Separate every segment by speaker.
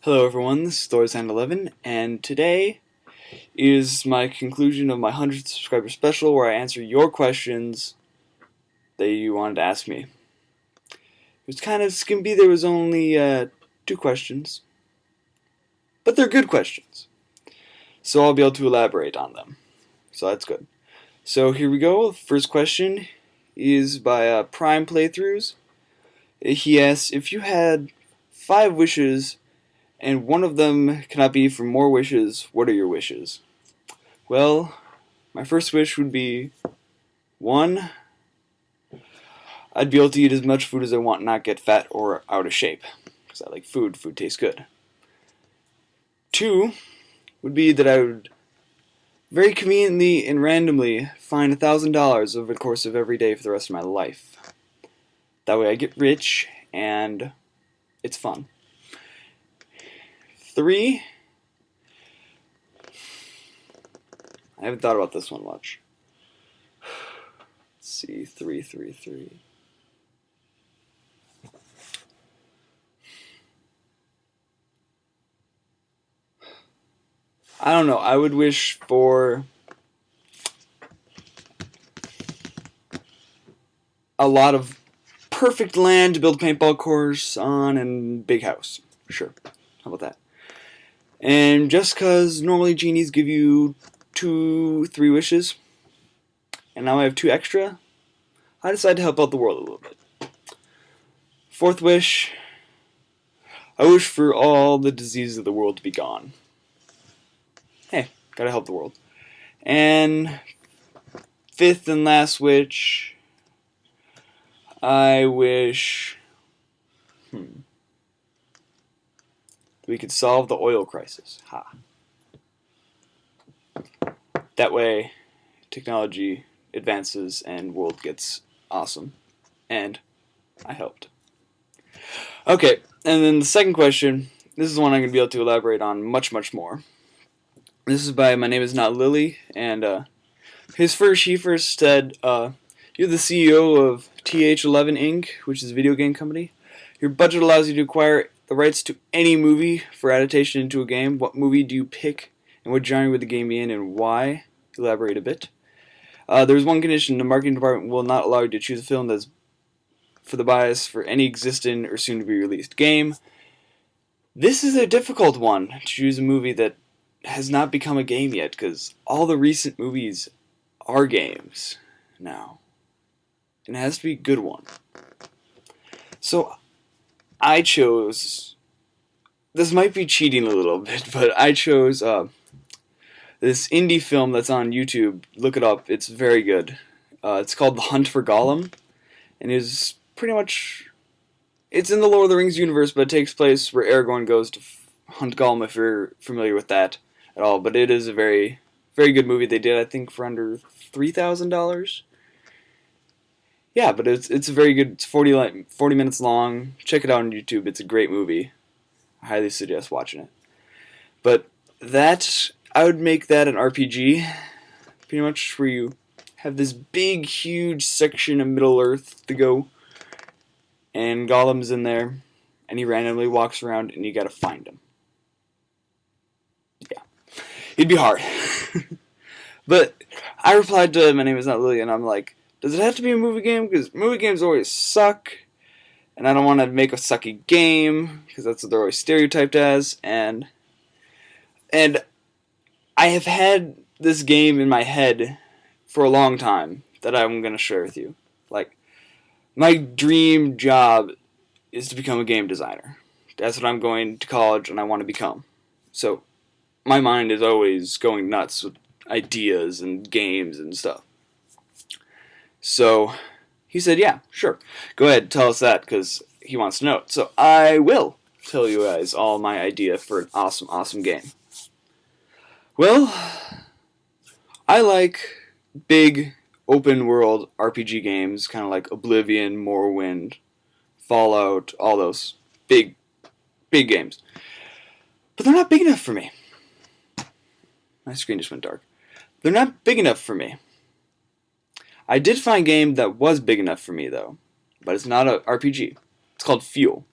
Speaker 1: Hello everyone, this is Thor's911, and today is my conclusion of my 100th subscriber special where I answer your questions that you wanted to ask me. It was kind of skimpy, there was only 2 questions, but they're good questions, so I'll be able to elaborate on them, so that's good. So here we go, the first question is by Prime Playthroughs. He asks, if you had 5 wishes and one of them cannot be for more wishes, what are your wishes? Well, my first wish would be 1. I'd be able to eat as much food as I want and not get fat or out of shape, because I like food. Food tastes good. 2 would be that I would very conveniently and randomly find $1,000 over the course of every day for the rest of my life. That way I get rich and it's fun. 3, I haven't thought about this one much. Let's see, 3. I don't know, I would wish for a lot of perfect land to build a paintball course on and big house. Sure. How about that? And just because normally genies give you 3 wishes, and now I have 2 extra, I decided to help out the world a little bit. 4th wish, I wish for all the diseases of the world to be gone. Hey, gotta help the world. And 5th and last wish, I wish we could solve the oil crisis. Ha. That way, technology advances and world gets awesome. And I helped. Okay, and then the second question, this is one I'm going to be able to elaborate on much more. This is by My Name Is Not Lily, and he first said, you're the CEO of TH11 Inc., which is a video game company. Your budget allows you to acquire the rights to any movie for adaptation into a game. What movie do you pick, and what genre would the game be in, and why? Elaborate a bit. There's one condition: the marketing department will not allow you to choose a film that's for the bias for any existing or soon-to-be released game. This is a difficult one, to choose a movie that has not become a game yet, because all the recent movies are games now. And it has to be a good one. So I chose, this might be cheating a little bit, but I chose this indie film that's on YouTube. Look it up, it's very good. It's called The Hunt for Gollum, and is pretty much, it's in the Lord of the Rings universe, but it takes place where Aragorn goes to hunt Gollum, if you're familiar with that at all. But it is a very good movie. They did, I think, for under $3,000. Yeah, but it's a very good. It's 40 minutes long. Check it out on YouTube. It's a great movie. I highly suggest watching it. But that, I would make that an RPG, pretty much, where you have this big, huge section of Middle Earth to go, and Gollum's in there, and he randomly walks around, and you gotta find him. Yeah, it'd be hard. But I replied to My Name Is Not Lily, and I'm like, does it have to be a movie game? Because movie games always suck, and I don't want to make a sucky game, because that's what they're always stereotyped as, and I have had this game in my head for a long time that I'm going to share with you. Like, my dream job is to become a game designer. That's what I'm going to college and I want to become. So, my mind is always going nuts with ideas and games and stuff. So, he said, yeah, sure. Go ahead, tell us that, because he wants to know it. So, I will tell you guys all my idea for an awesome game. Well, I like big, open-world RPG games, kind of like Oblivion, Morrowind, Fallout, all those big games. But they're not big enough for me. My screen just went dark. They're not big enough for me. I did find a game that was big enough for me, though. But it's not an RPG. It's called Fuel.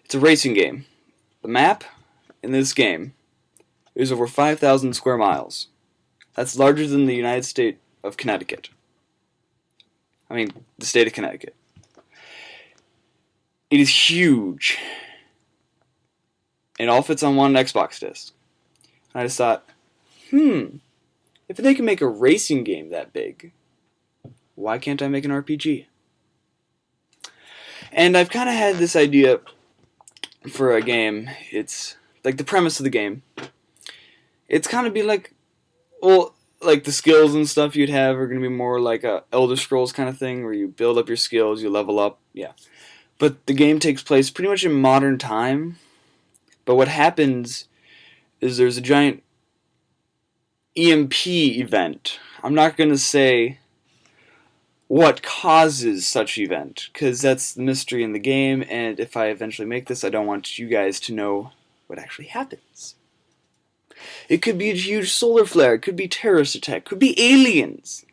Speaker 1: It's a racing game. The map in this game is over 5,000 square miles. That's larger than the United States of Connecticut. I mean, the state of Connecticut. It is huge. It all fits on one Xbox disc. And I just thought, if they can make a racing game that big, why can't I make an RPG? And I've kind of had this idea for a game. It's like the premise of the game. It's kind of be like, well, like the skills and stuff you'd have are going to be more like a Elder Scrolls kind of thing where you build up your skills, you level up, yeah. But the game takes place pretty much in modern time. But what happens is there's a giant EMP event. I'm not going to say what causes such event, because that's the mystery in the game, and if I eventually make this, I don't want you guys to know what actually happens. It could be a huge solar flare, it could be terrorist attack, could be aliens.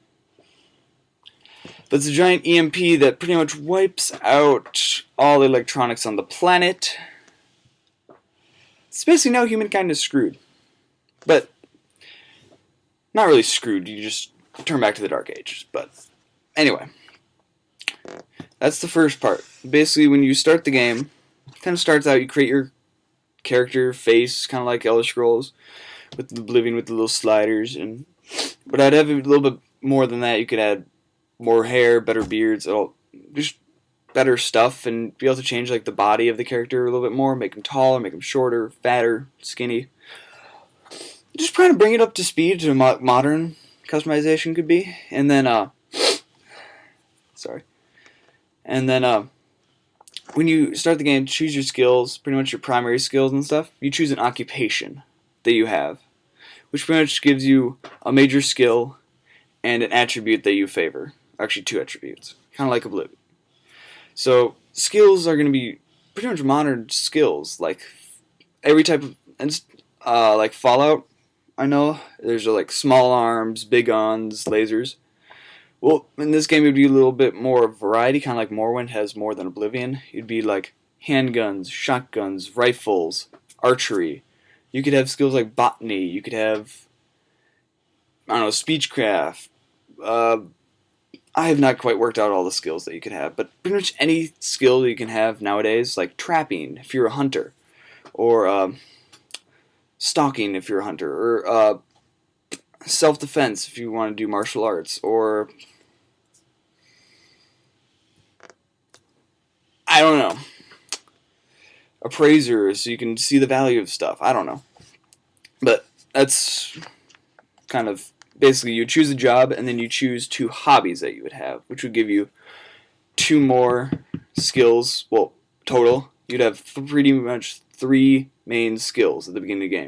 Speaker 1: But it's a giant EMP that pretty much wipes out all the electronics on the planet. It's basically now humankind is screwed. But not really screwed, you just turn back to the Dark Ages. But anyway, that's the first part. Basically, when you start the game, it kind of starts out, you create your character face, kind of like Elder Scrolls, with the Oblivion with the little sliders. But I'd have a little bit more than that. You could add more hair, better beards, just better stuff, and be able to change like the body of the character a little bit more, make him taller, make him shorter, fatter, skinny. Just trying to bring it up to speed to modern customization could be. And then when you start the game, choose your skills, pretty much your primary skills and stuff. You choose an occupation that you have, which pretty much gives you a major skill and an attribute that you favor. Actually, two attributes, kind of like Oblivion. So skills are going to be pretty much modern skills, like every type of, like Fallout. I know there's like small arms, big guns, lasers. Well, in this game, it would be a little bit more variety, kind of like Morrowind has more than Oblivion. It'd be like handguns, shotguns, rifles, archery. You could have skills like botany. You could have, I don't know, speechcraft. I have not quite worked out all the skills that you could have, but pretty much any skill that you can have nowadays, like trapping if you're a hunter, or stalking if you're a hunter, or self-defense if you want to do martial arts, or I don't know, appraiser so you can see the value of stuff. I don't know, but that's kind of basically you choose a job and then you choose two hobbies that you would have, which would give you two more skills. Well, total, you'd have pretty much 3 main skills at the beginning of the game.